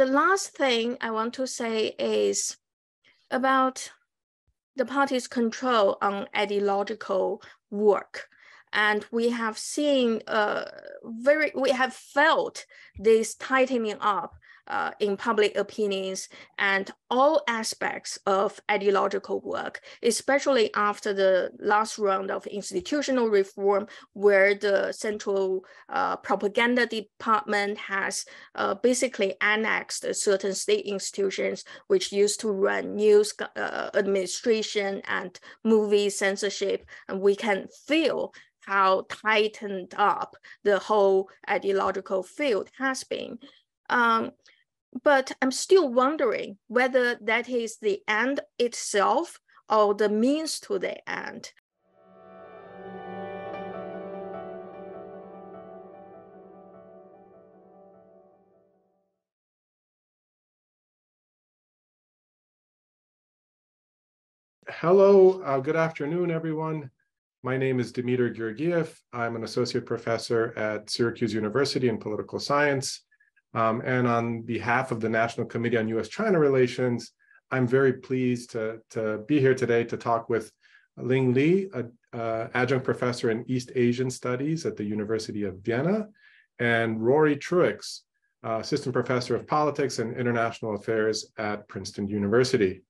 the last thing I want to say is about the party's control on ideological work. And we have seen we have felt this tightening up in public opinions and all aspects of ideological work, especially after the last round of institutional reform, where the Central Propaganda Department has basically annexed certain state institutions which used to run news administration and movie censorship. And we can feel how tightened up the whole ideological field has been. But I'm still wondering whether that is the end itself or the means to the end. Hello, good afternoon, everyone. My name is Dimitar Gueorguiev. I'm an associate professor at Syracuse University in political science. And on behalf of the National Committee on U.S. China Relations, I'm very pleased to be here today to talk with Ling Li, an adjunct professor in East Asian Studies at the University of Vienna, and Rory Truex, assistant professor of politics and international affairs at Princeton University.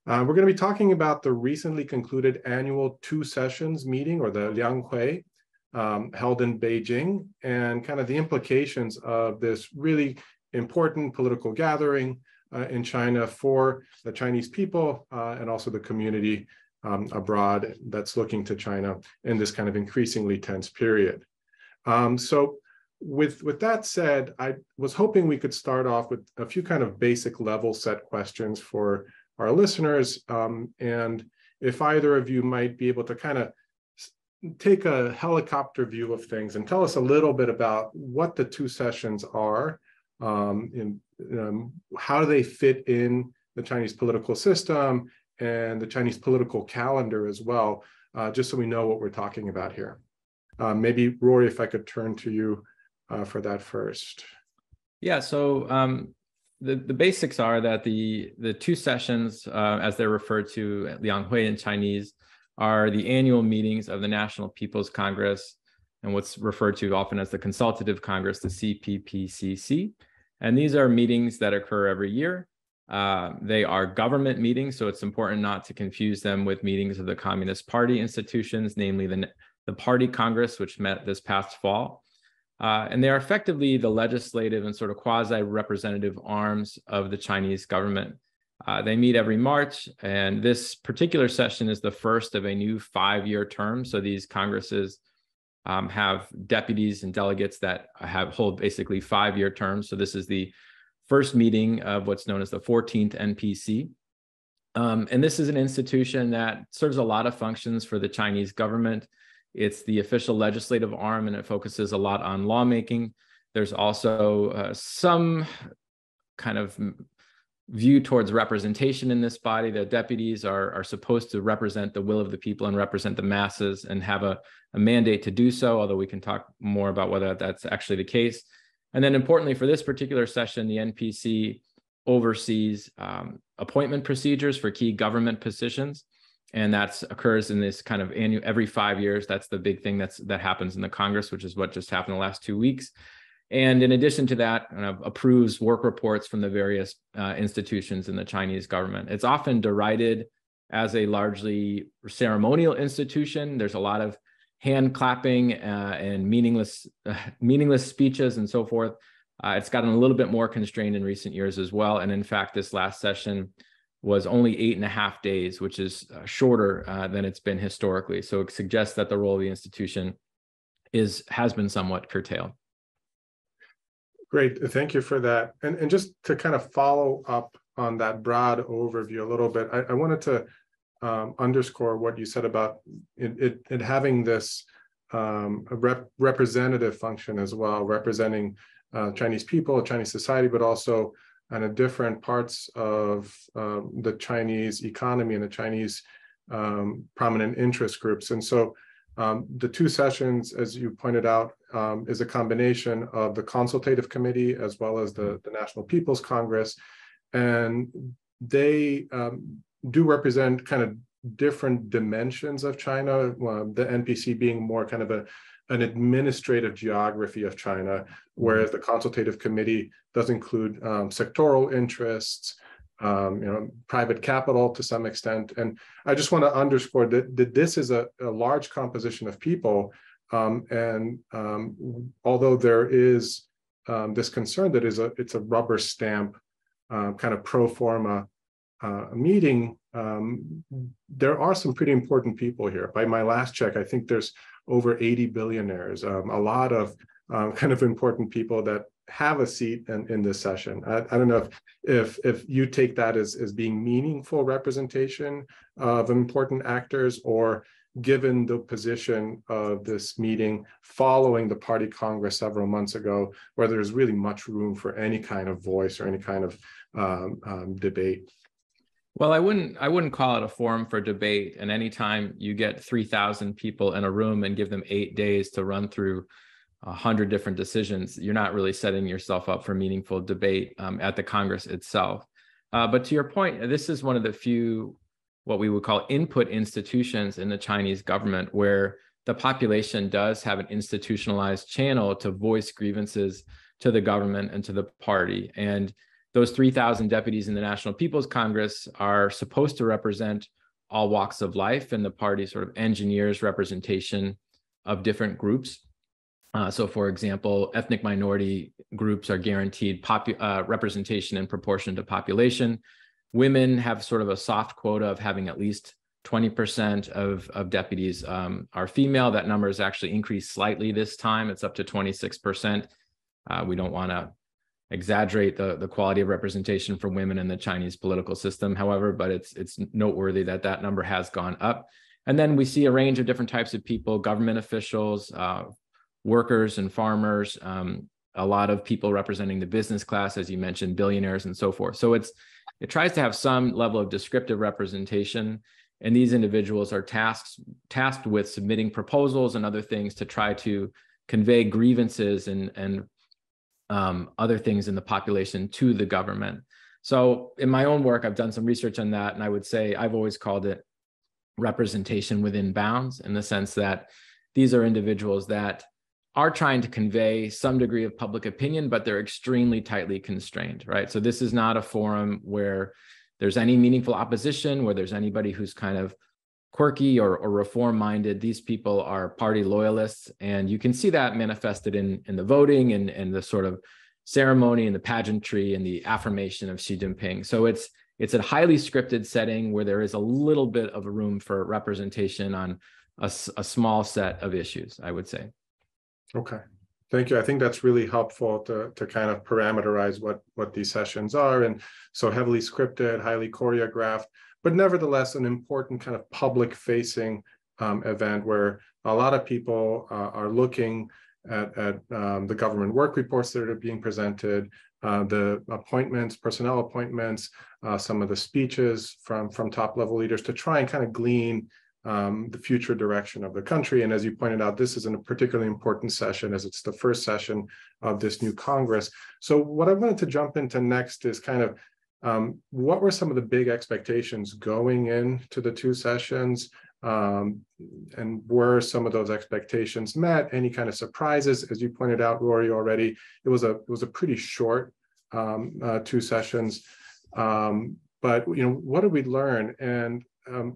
We're going to be talking about the recently concluded annual 2 sessions meeting, or the Lianghui, held in Beijing, and kind of the implications of this really important political gathering in China for the Chinese people and also the community abroad that's looking to China in this kind of increasingly tense period. So with that said, I was hoping we could start off with a few kind of basic level set questions for our listeners. And if either of you might be able to kind of take a helicopter view of things and tell us a little bit about what the 2 sessions are, how do they fit in the Chinese political system and the Chinese political calendar as well, just so we know what we're talking about here. Maybe Rory, if I could turn to you for that first. Yeah, so the basics are that the 2 sessions, as they're referred to, Lianghui in Chinese, are the annual meetings of the National People's Congress and what's referred to often as the Consultative Congress, the CPPCC. And these are meetings that occur every year. They are government meetings, so it's important not to confuse them with meetings of the Communist Party institutions, namely the Party Congress, which met this past fall. And they are effectively the legislative and sort of quasi-representative arms of the Chinese government. They meet every March, and this particular session is the first of a new 5-year term. So these congresses have deputies and delegates that hold basically 5-year terms. So this is the first meeting of what's known as the 14th NPC. And this is an institution that serves a lot of functions for the Chinese government. It's the official legislative arm, and it focuses a lot on lawmaking. There's also some kind of view towards representation in this body. The deputies are supposed to represent the will of the people and represent the masses and have a mandate to do so, although we can talk more about whether that's actually the case. And then importantly for this particular session, the NPC oversees appointment procedures for key government positions. And that occurs in this kind of annual, every 5 years. That's the big thing that happens in the Congress, which is what just happened the last 2 weeks. And in addition to that, approves work reports from the various institutions in the Chinese government. It's often derided as a largely ceremonial institution. There's a lot of hand clapping and meaningless speeches and so forth. It's gotten a little bit more constrained in recent years as well. And in fact, this last session was only 8.5 days, which is shorter than it's been historically. So it suggests that the role of the institution has been somewhat curtailed. Great, thank you for that. And just to kind of follow up on that broad overview a little bit, I wanted to underscore what you said about it having this representative function as well, representing Chinese people, Chinese society, but also on different parts of the Chinese economy and the Chinese prominent interest groups. And so the 2 sessions, as you pointed out, is a combination of the Consultative Committee as well as the National People's Congress. And they do represent kind of different dimensions of China, the NPC being more kind of an administrative geography of China, whereas the Consultative Committee does include sectoral interests, private capital to some extent. And I just want to underscore that this is a large composition of people. And although there is this concern that it's a rubber stamp kind of pro forma meeting, there are some pretty important people here. By my last check, I think there's over 80 billionaires, a lot of kind of important people that have a seat in this session. I don't know if you take that as being meaningful representation of important actors, or given the position of this meeting following the party congress several months ago, where there's really much room for any kind of voice or any kind of debate. Well, I wouldn't call it a forum for debate. And anytime you get 3,000 people in a room and give them 8 days to run through 100 different decisions, you're not really setting yourself up for meaningful debate at the Congress itself. But to your point, this is one of the few what we would call input institutions in the Chinese government, where the population does have an institutionalized channel to voice grievances to the government and to the party. And those 3,000 deputies in the National People's Congress are supposed to represent all walks of life, and the party sort of engineers representation of different groups. So for example, ethnic minority groups are guaranteed representation in proportion to population. Women have sort of a soft quota of having at least 20% of deputies are female. That number has actually increased slightly this time. It's up to 26%. We don't want to exaggerate the quality of representation for women in the Chinese political system, however, but it's noteworthy that that number has gone up. And then we see a range of different types of people, government officials, workers and farmers, a lot of people representing the business class, as you mentioned, billionaires and so forth. So it tries to have some level of descriptive representation, and these individuals are tasked with submitting proposals and other things to try to convey grievances and other things in the population to the government. So in my own work, I've done some research on that, and I would say I've always called it representation within bounds, in the sense that these are individuals that are trying to convey some degree of public opinion, but they're extremely tightly constrained, right? So this is not a forum where there's any meaningful opposition, where there's anybody who's kind of quirky or reform-minded. These people are party loyalists, and you can see that manifested in the voting and the sort of ceremony and the pageantry and the affirmation of Xi Jinping. So it's a highly scripted setting where there is a little bit of room for representation on a small set of issues, I would say. Okay, thank you. I think that's really helpful to kind of parameterize what these sessions are. And so heavily scripted, highly choreographed, but nevertheless an important kind of public-facing event where a lot of people are looking at the government work reports that are being presented, the appointments, personnel appointments, some of the speeches from top-level leaders, to try and kind of glean the future direction of the country. And as you pointed out, this is a particularly important session, as it's the first session of this new Congress. So what I wanted to jump into next is kind of what were some of the big expectations going into the two sessions, and were some of those expectations met? Any kind of surprises? As you pointed out, Rory, already, it was a pretty short two sessions, but what did we learn? And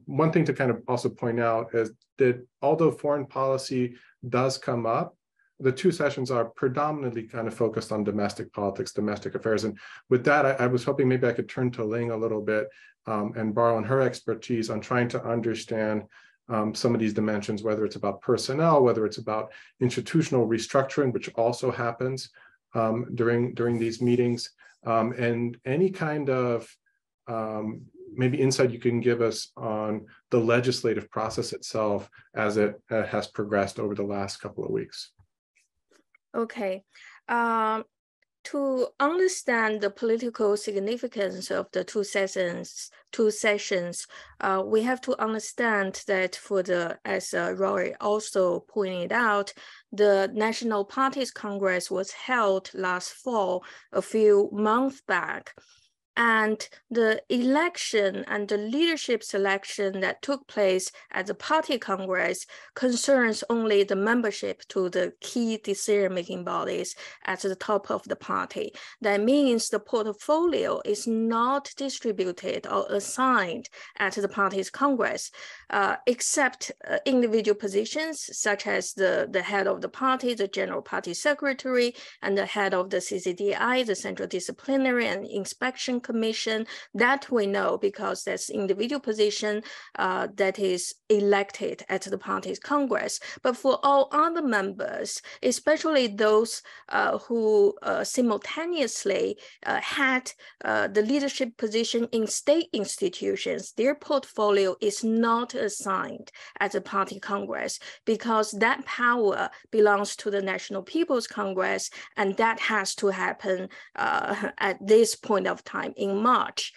one thing to kind of also point out is that although foreign policy does come up, the two sessions are predominantly kind of focused on domestic politics, domestic affairs. And with that, I was hoping maybe I could turn to Ling a little bit and borrow on her expertise on trying to understand some of these dimensions, whether it's about personnel, whether it's about institutional restructuring, which also happens during these meetings, and any kind of maybe insight you can give us on the legislative process itself as it has progressed over the last couple of weeks. Okay. to understand the political significance of the two sessions, we have to understand that as Rory also pointed out, the National Party's Congress was held last fall, a few months back. And the election and the leadership selection that took place at the party congress concerns only the membership to the key decision-making bodies at the top of the party. That means the portfolio is not distributed or assigned at the party's congress, except individual positions such as the head of the party, the general party secretary, and the head of the CCDI, the Central Disciplinary and Inspection Commission. That we know because that's individual position that is elected at the party's congress. But for all other members, especially those who simultaneously had the leadership position in state institutions, their portfolio is not assigned at the party congress because that power belongs to the National People's Congress, and that has to happen at this point of time in March.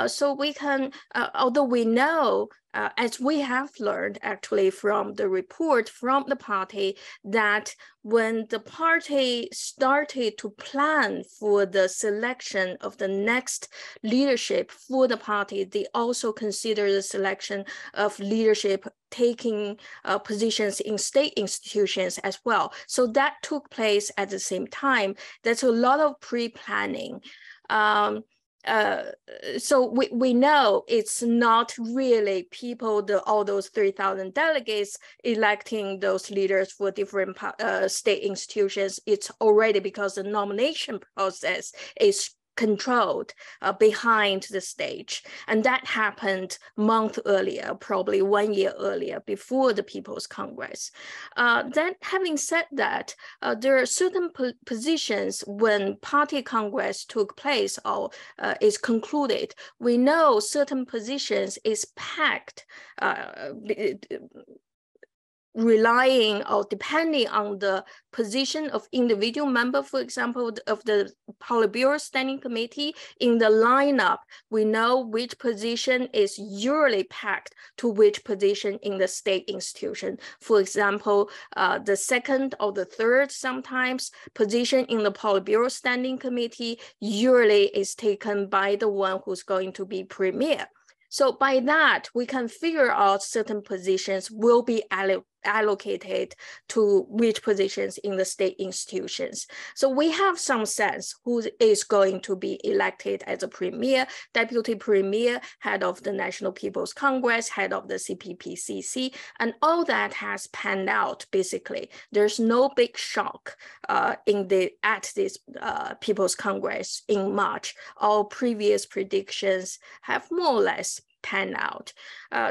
So we can, although we know, as we have learned actually from the report from the party, that when the party started to plan for the selection of the next leadership for the party, they also consider the selection of leadership taking positions in state institutions as well. So that took place at the same time. That's a lot of pre-planning. So we know it's not really people, all those 3,000 delegates electing those leaders for different state institutions. It's already because the nomination process is controlled behind the stage. And that happened a month earlier, probably 1 year earlier, before the People's Congress. Then having said that, there are certain positions when party congress took place or is concluded, we know certain positions is packed, relying or depending on the position of individual member, for example, of the Politburo Standing Committee. In the lineup, we know which position is usually packed to which position in the state institution. For example, the second or the third sometimes position in the Politburo Standing Committee usually is taken by the one who's going to be premier. So by that, we can figure out certain positions will be allocated to which positions in the state institutions. So we have some sense who is going to be elected as a premier, deputy premier, head of the National People's Congress, head of the CPPCC, and all that has panned out basically. There's no big shock at this People's Congress in March. All previous predictions have more or less pan out.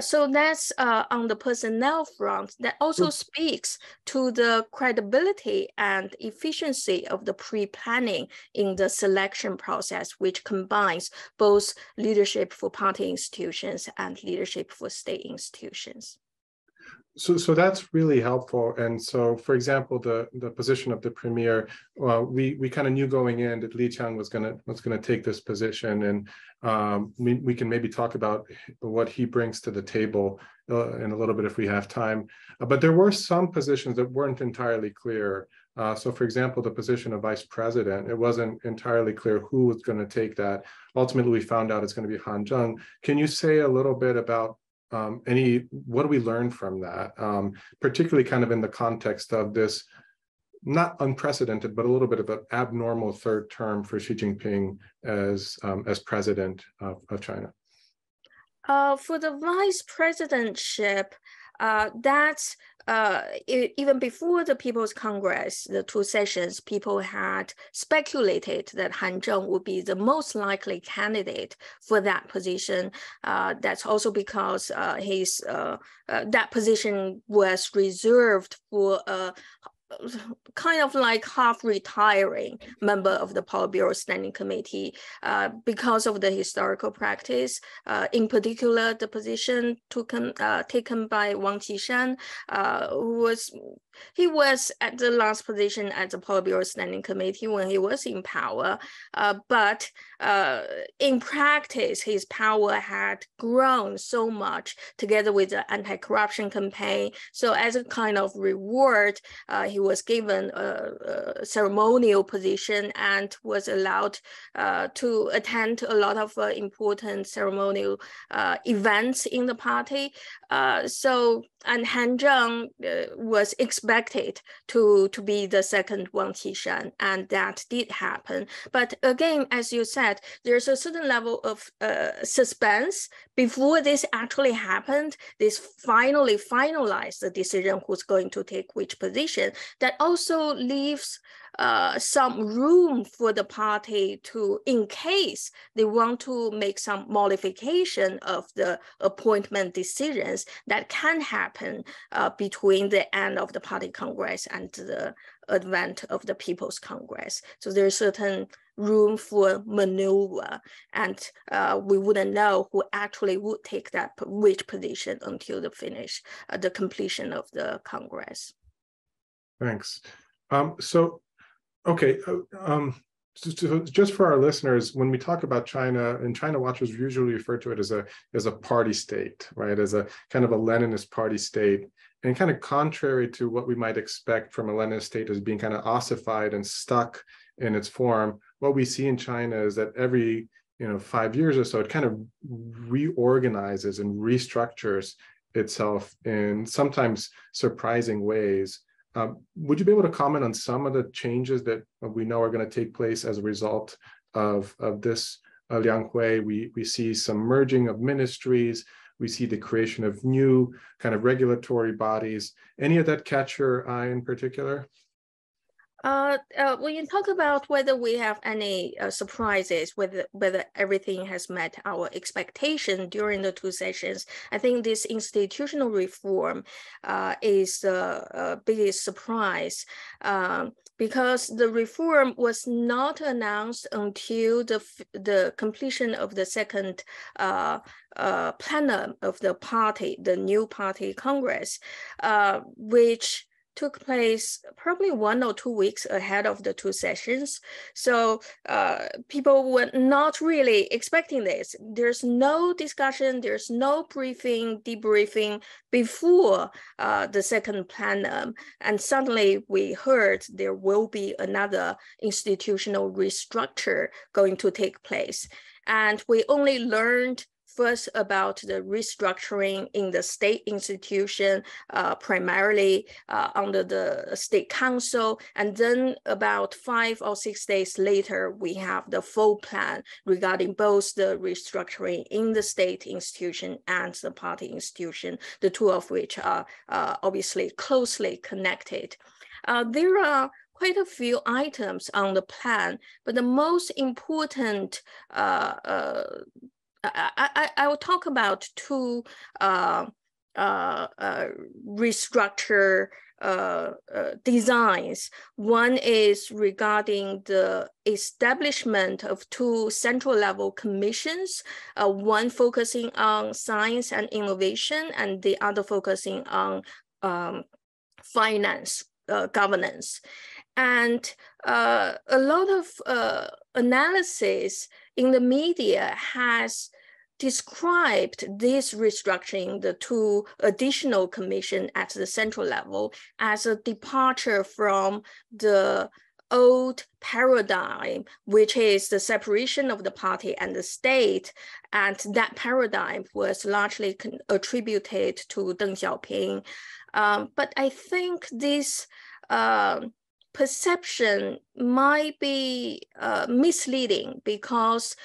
So that's on the personnel front. That also speaks to the credibility and efficiency of the pre-planning in the selection process, which combines both leadership for party institutions and leadership for state institutions. So that's really helpful. And so, for example, the position of the premier, we kind of knew going in that Li Qiang was gonna take this position, and we can maybe talk about what he brings to the table in a little bit if we have time. But there were some positions that weren't entirely clear. So, for example, the position of vice president, it wasn't entirely clear who was going to take that. Ultimately, we found out it's going to be Han Zheng. Can you say a little bit about what do we learn from that, particularly kind of in the context of this not unprecedented, but a little bit of an abnormal third term for Xi Jinping as president of China? For the vice presidentship, that's even before the People's Congress, the two sessions, people had speculated that Han Zheng would be the most likely candidate for that position. That's also because that position was reserved for kind of like half retiring member of the Politburo Standing Committee because of the historical practice. In particular, the position taken by Wang Qishan, he was at the last position at the Politburo Standing Committee when he was in power, but in practice, his power had grown so much together with the anti-corruption campaign. So as a kind of reward, he was given a ceremonial position and was allowed to attend a lot of important ceremonial events in the party. And Han Zheng was expected to be the second Wang Qishan, and that did happen. But again, as you said, there's a certain level of suspense before this actually happened. This finally finalized the decision who's going to take which position. That also leaves some room for the party to, in case they want to make some modification of the appointment decisions, that can happen between the end of the party congress and the advent of the People's Congress. So there's certain room for maneuver, and we wouldn't know who actually would take that which position until the completion of the Congress. Thanks. Okay, just for our listeners, when we talk about China, and China watchers usually refer to it as a party state, right? As a kind of a Leninist party state, and kind of contrary to what we might expect from a Leninist state as being kind of ossified and stuck in its form. What we see in China is that every 5 years or so, it kind of reorganizes and restructures itself in sometimes surprising ways. Would you be able to comment on some of the changes that we know are going to take place as a result of this Lianghui? We see some merging of ministries. We see the creation of new kind of regulatory bodies. Any of that catch your eye in particular? When you talk about whether we have any surprises, whether everything has met our expectation during the two sessions, I think this institutional reform is the biggest surprise because the reform was not announced until the completion of the second plenum of the party, the new party Congress, which took place probably 1 or 2 weeks ahead of the two sessions. So people were not really expecting this. There's no discussion, there's no debriefing before the second plenum. And suddenly we heard there will be another institutional restructure going to take place. And we only learned first about the restructuring in the state institution, primarily under the state council. And then about 5 or 6 days later, we have the full plan regarding both the restructuring in the state institution and the party institution, the two of which are obviously closely connected. There are quite a few items on the plan, but the most important I will talk about two restructure designs. One is regarding the establishment of two central level commissions, one focusing on science and innovation, and the other focusing on finance, governance. And a lot of analysis in the media has described this restructuring, the two additional commissions at the central level, as a departure from the old paradigm, which is the separation of the party and the state. And that paradigm was largely attributed to Deng Xiaoping. But I think this perception might be misleading because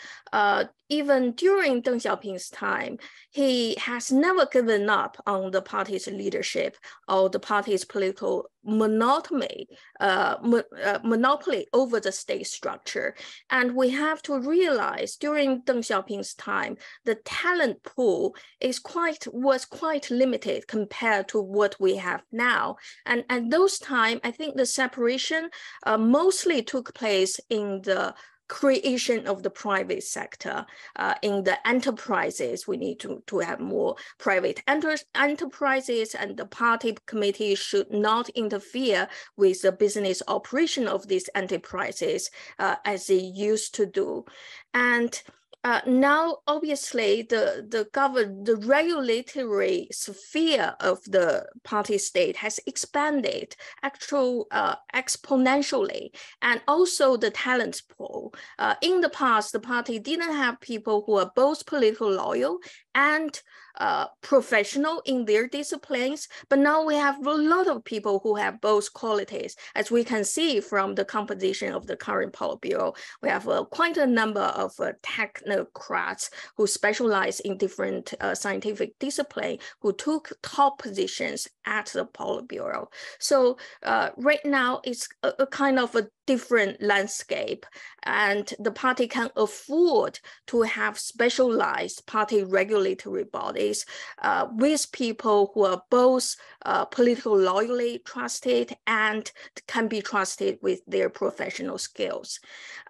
even during Deng Xiaoping's time, he has never given up on the party's leadership or the party's political monopoly over the state structure. And we have to realize during Deng Xiaoping's time, the talent pool was quite limited compared to what we have now. And at those time, I think the separation mostly took place in the creation of the private sector. In the enterprises, we need to have more private enterprises, and the party committee should not interfere with the business operation of these enterprises as they used to do. And now, obviously, the regulatory sphere of the party state has expanded exponentially, and also the talent pool. In the past, the party didn't have people who are both politically loyal and professional in their disciplines, but now we have a lot of people who have both qualities, as we can see from the composition of the current Politburo. We have quite a number of technocrats who specialize in different scientific discipline, who took top positions at the Politburo. So right now it's a kind of a different landscape, and the party can afford to have specialized party regulatory bodies with people who are both politically loyally trusted and can be trusted with their professional skills.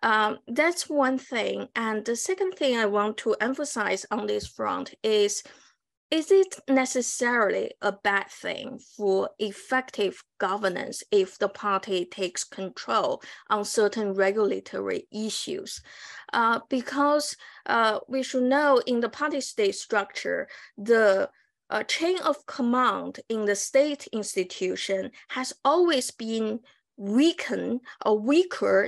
That's one thing. And the second thing I want to emphasize on this front is it necessarily a bad thing for effective governance if the party takes control on certain regulatory issues? Because we should know in the party state structure, the chain of command in the state institution has always been weaker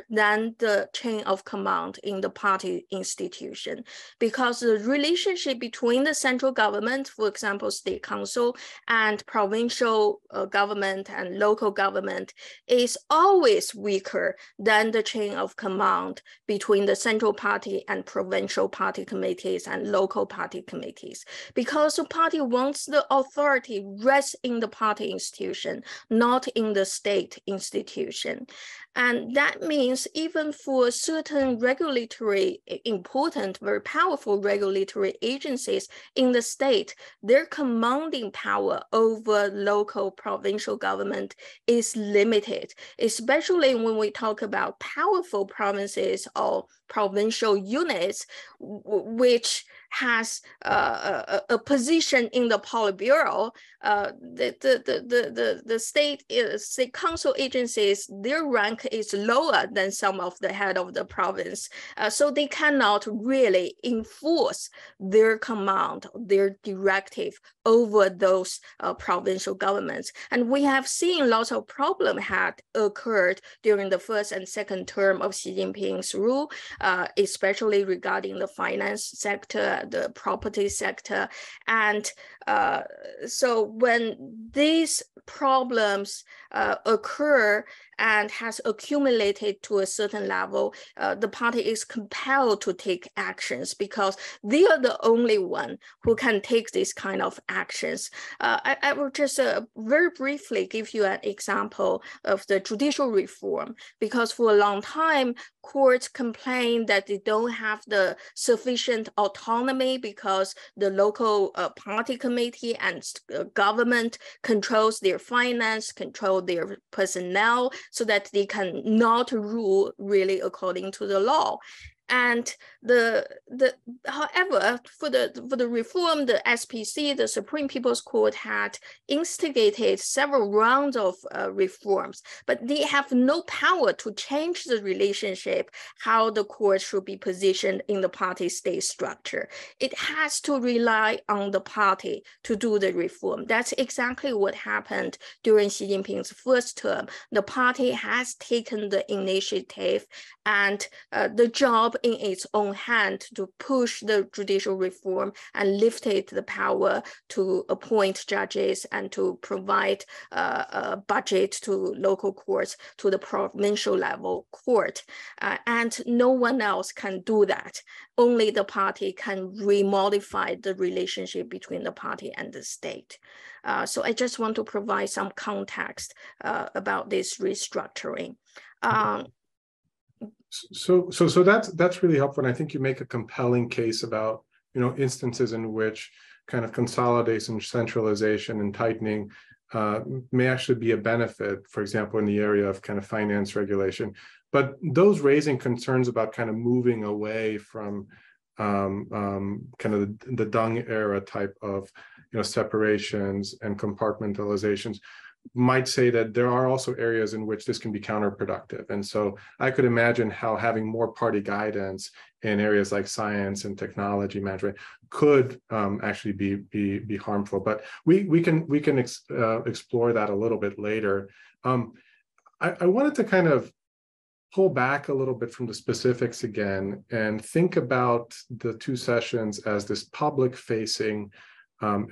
than the chain of command in the party institution, because the relationship between the central government, for example, state council, and provincial government and local government is always weaker than the chain of command between the central party and provincial party committees and local party committees, because the party wants the authority rest in the party institution, not in the state institution. And that means even for certain regulatory, important, very powerful regulatory agencies in the state, their commanding power over local provincial government is limited, especially when we talk about powerful provinces or provincial units, which has a position in the Politburo. The state council agencies, their rank is lower than some of the head of the province. So they cannot really enforce their command, their directive over those provincial governments. And we have seen lots of problems had occurred during the first and second term of Xi Jinping's rule, especially regarding the finance sector, the property sector. And so when these problems occur and has accumulated to a certain level, the party is compelled to take actions because they are the only one who can take these kind of actions. I will just very briefly give you an example of the judicial reform, because for a long time, courts complain that they don't have the sufficient autonomy because the local party committee and government controls their finance, control their personnel, so that they can not rule really according to the law. And however, for the reform, the SPC, the Supreme People's Court, had instigated several rounds of reforms, but they have no power to change the relationship, how the court should be positioned in the party state structure. It has to rely on the party to do the reform. That's exactly what happened during Xi Jinping's first term. The party has taken the initiative, and the job help in its own hand to push the judicial reform and lifted the power to appoint judges and to provide a budget to local courts, to the provincial level court. And no one else can do that. Only the party can remodify the relationship between the party and the state. So I just want to provide some context about this restructuring. So that's really helpful. And I think you make a compelling case about, instances in which kind of consolidation, centralization, and tightening may actually be a benefit, for example, in the area of kind of finance regulation. But those raising concerns about kind of moving away from kind of the Deng era type of separations and compartmentalizations might say that there are also areas in which this can be counterproductive. And so I could imagine how having more party guidance in areas like science and technology management could actually be harmful. But we can explore that a little bit later. I wanted to kind of pull back a little bit from the specifics again and think about the two sessions as this public-facing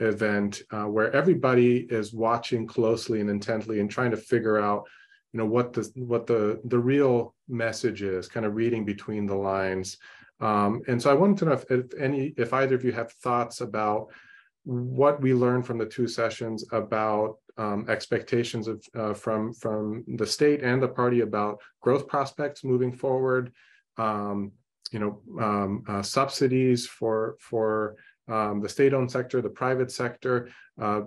event where everybody is watching closely and intently and trying to figure out, what the real message is, kind of reading between the lines. And so I wanted to know if either of you have thoughts about what we learned from the two sessions about expectations of from the state and the party about growth prospects moving forward, subsidies for the state-owned sector, the private sector,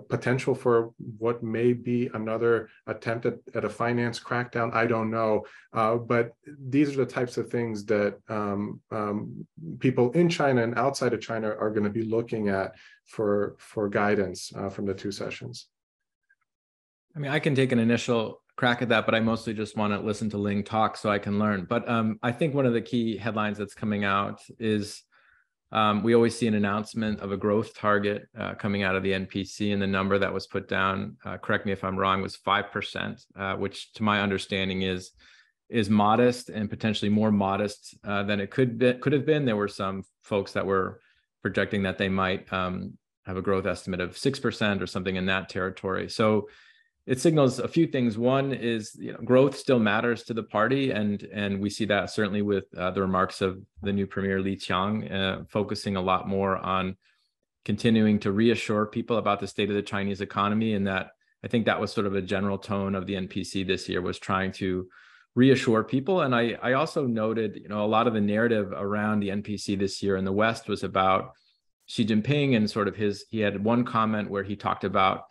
potential for what may be another attempt at a finance crackdown. I don't know, but these are the types of things that people in China and outside of China are going to be looking at for guidance from the two sessions. I mean, I can take an initial crack at that, but I mostly just want to listen to Ling talk so I can learn. But I think one of the key headlines that's coming out is we always see an announcement of a growth target coming out of the NPC, and the number that was put down, correct me if I'm wrong, was 5%, which to my understanding is modest and potentially more modest than it could have been. There were some folks that were projecting that they might have a growth estimate of 6% or something in that territory. So it signals a few things. One is, growth still matters to the party, and we see that certainly with the remarks of the new premier Li Qiang, focusing a lot more on continuing to reassure people about the state of the Chinese economy, and that I think that was sort of a general tone of the NPC this year, was trying to reassure people. And I also noted, a lot of the narrative around the NPC this year in the West was about Xi Jinping and sort of he had one comment where he talked about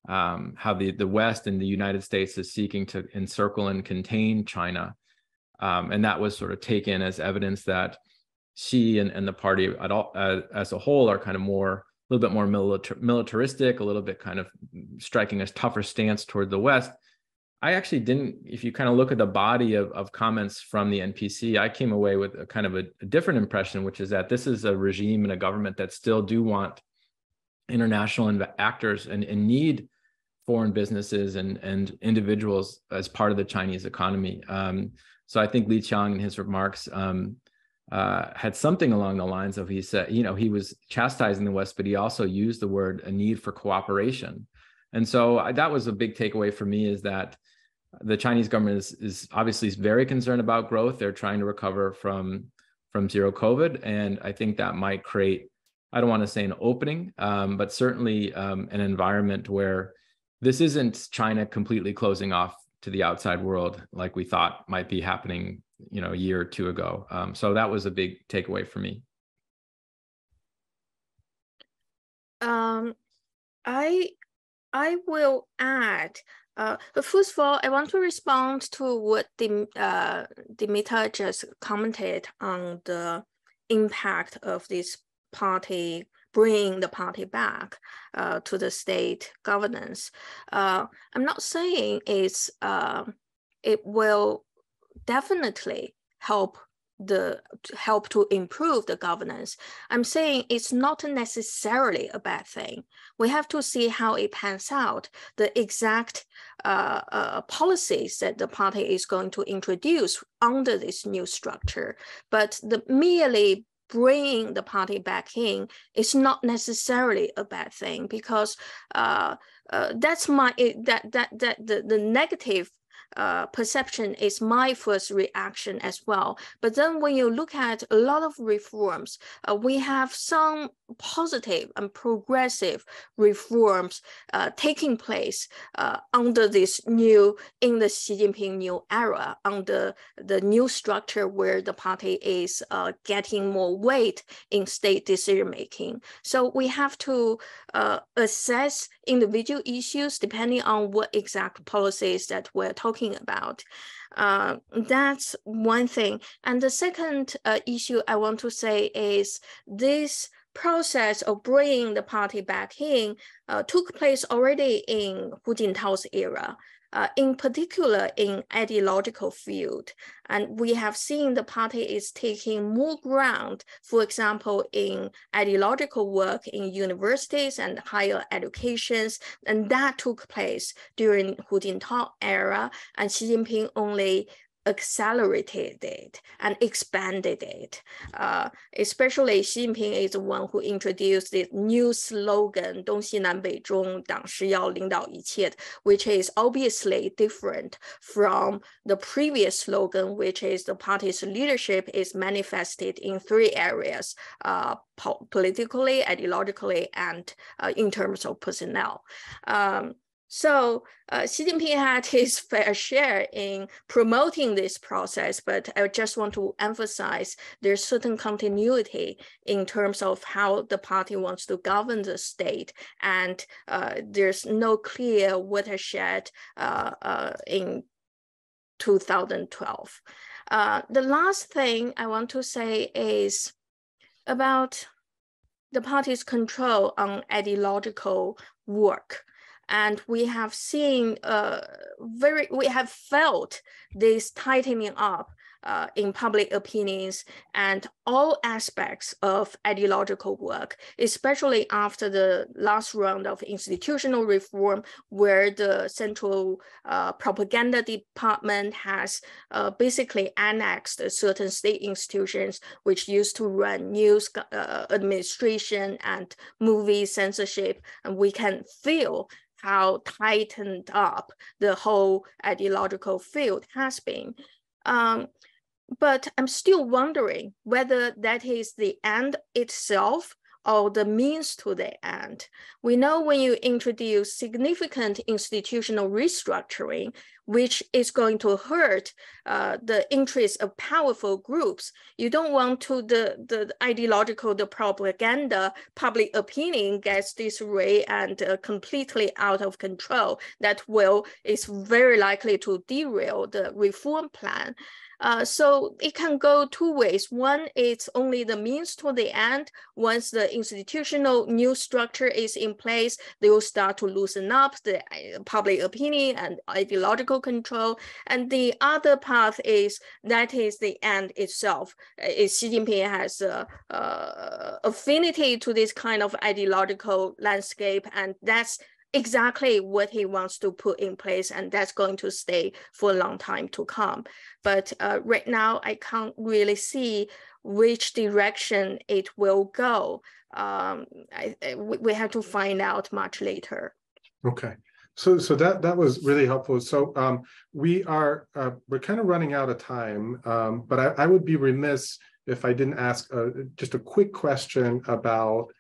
how the West and the United States is seeking to encircle and contain China. And that was sort of taken as evidence that Xi and the party as a whole are kind of a little bit more militaristic, a little bit kind of striking a tougher stance toward the West. I actually didn't, if you kind of look at the body of comments from the NPC, I came away with a kind of a different impression, which is that this is a regime and a government that still do want international actors and need foreign businesses and individuals as part of the Chinese economy. So I think Li Qiang in his remarks had something along the lines of, he said, he was chastising the West, but he also used the word a need for cooperation. And so that was a big takeaway for me, is that the Chinese government is obviously very concerned about growth. They're trying to recover from zero COVID. And I think that might create, I don't want to say an opening, but certainly an environment where this isn't China completely closing off to the outside world like we thought might be happening, a year or two ago. So that was a big takeaway for me. I will add. First of all, I want to respond to what Dimitar just commented on the impact of this party, bringing the party back to the state governance. I'm not saying it will definitely help help to improve the governance. I'm saying it's not necessarily a bad thing. We have to see how it pans out, the exact policies that the party is going to introduce under this new structure. But merely bringing the party back in is not necessarily a bad thing, because that's the negative perception is my first reaction as well. But then when you look at a lot of reforms, we have some positive and progressive reforms taking place under this in the Xi Jinping new era, under the new structure where the party is getting more weight in state decision making. So we have to assess individual issues depending on what exact policies that we're talking about. That's one thing. And the second issue I want to say is this process of bringing the party back in took place already in Hu Jintao's era. In particular in ideological field. And we have seen the party is taking more ground, for example, in ideological work in universities and higher educations, and that took place during Hu Jintao era, and Xi Jinping only accelerated it and expanded it. Especially Xi Jinping is the one who introduced this new slogan, 东西南北中党是要领导一切, which is obviously different from the previous slogan, which is the party's leadership is manifested in three areas, politically, ideologically, and in terms of personnel. So Xi Jinping had his fair share in promoting this process, but I just want to emphasize there's certain continuity in terms of how the party wants to govern the state, and there's no clear watershed in 2012. The last thing I want to say is about the party's control on ideological work. And we have seen we have felt this tightening up in public opinions and all aspects of ideological work, especially after the last round of institutional reform, where the Central Propaganda Department has basically annexed certain state institutions which used to run news administration and movie censorship, and we can feel how tightened up the whole ideological field has been. But I'm still wondering whether that is the end itself or the means to the end. We know when you introduce significant institutional restructuring, which is going to hurt the interests of powerful groups, you don't want to the ideological, the propaganda, public opinion gets disarray and completely out of control. That is very likely to derail the reform plan. So it can go two ways. One, it's only the means to the end. Once the institutional new structure is in place, they will start to loosen up the public opinion and ideological control. And the other path is that is the end itself. Xi Jinping has affinity to this kind of ideological landscape, and that's exactly what he wants to put in place, and that's going to stay for a long time to come. But right now, I can't really see which direction it will go. We have to find out much later. Okay, so that was really helpful. So we're kind of running out of time, but I would be remiss if I didn't ask just a quick question about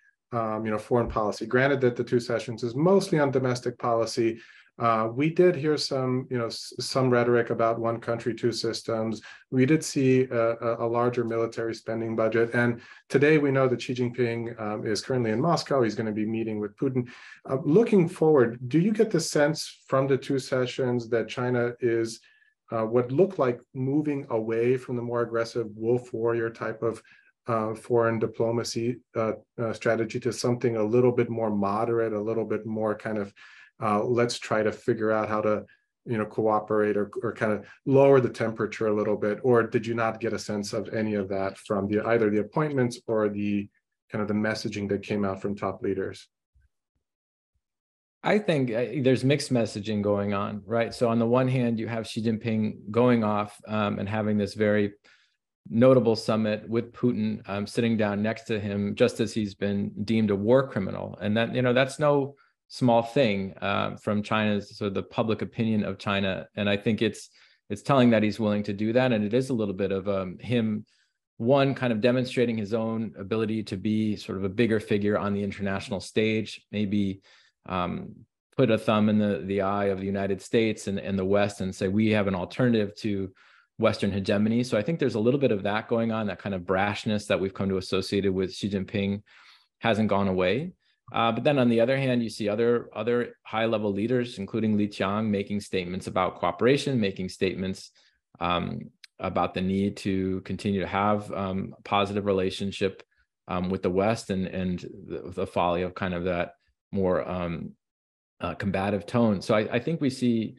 foreign policy. Granted that the two sessions is mostly on domestic policy, we did hear some rhetoric about one country, two systems. We did see a larger military spending budget. And today we know that Xi Jinping is currently in Moscow. He's going to be meeting with Putin. Looking forward, do you get the sense from the two sessions that China is what looked like moving away from the more aggressive wolf warrior type of foreign diplomacy strategy to something a little bit more moderate, a little bit more kind of let's try to figure out how to cooperate or kind of lower the temperature a little bit, or did you not get a sense of any of that from either the appointments or the kind of the messaging that came out from top leaders? I think there's mixed messaging going on, right? So on the one hand, you have Xi Jinping going off and having this very notable summit with Putin sitting down next to him, just as he's been deemed a war criminal. And that, that's no small thing from China's, so the public opinion of China. And I think it's telling that he's willing to do that. And it is a little bit of him, one, kind of demonstrating his own ability to be sort of a bigger figure on the international stage, maybe put a thumb in the eye of the United States and the West and say, we have an alternative to Western hegemony. So I think there's a little bit of that going on. That kind of brashness that we've come to associate with Xi Jinping hasn't gone away. But then on the other hand, you see other high-level leaders, including Li Qiang, making statements about cooperation, making statements about the need to continue to have a positive relationship with the West and the folly of kind of that more combative tone. So I think we see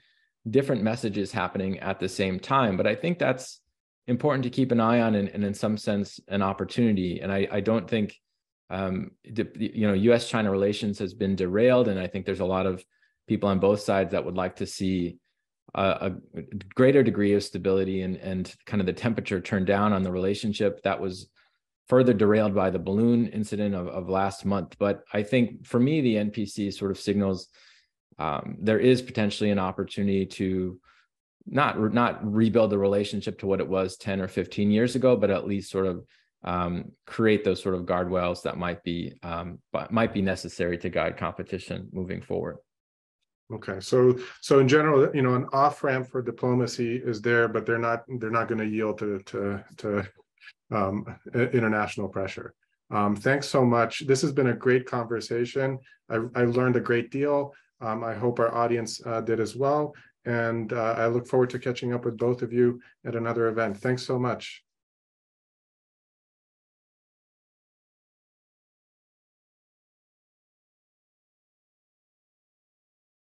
different messages happening at the same time, but I think that's important to keep an eye on and in some sense an opportunity. And I don't think U.S. China relations has been derailed, and I think there's a lot of people on both sides that would like to see a greater degree of stability and kind of the temperature turned down on the relationship. That was further derailed by the balloon incident of last month. But I think for me, the NPC sort of signals there is potentially an opportunity to not rebuild the relationship to what it was 10 or 15 years ago, but at least sort of create those sort of guardrails that might be necessary to guide competition moving forward. Okay, so in general, an off ramp for diplomacy is there, but they're not going to yield to international pressure. Thanks so much. This has been a great conversation. I learned a great deal. I hope our audience did as well, and I look forward to catching up with both of you at another event. Thanks so much.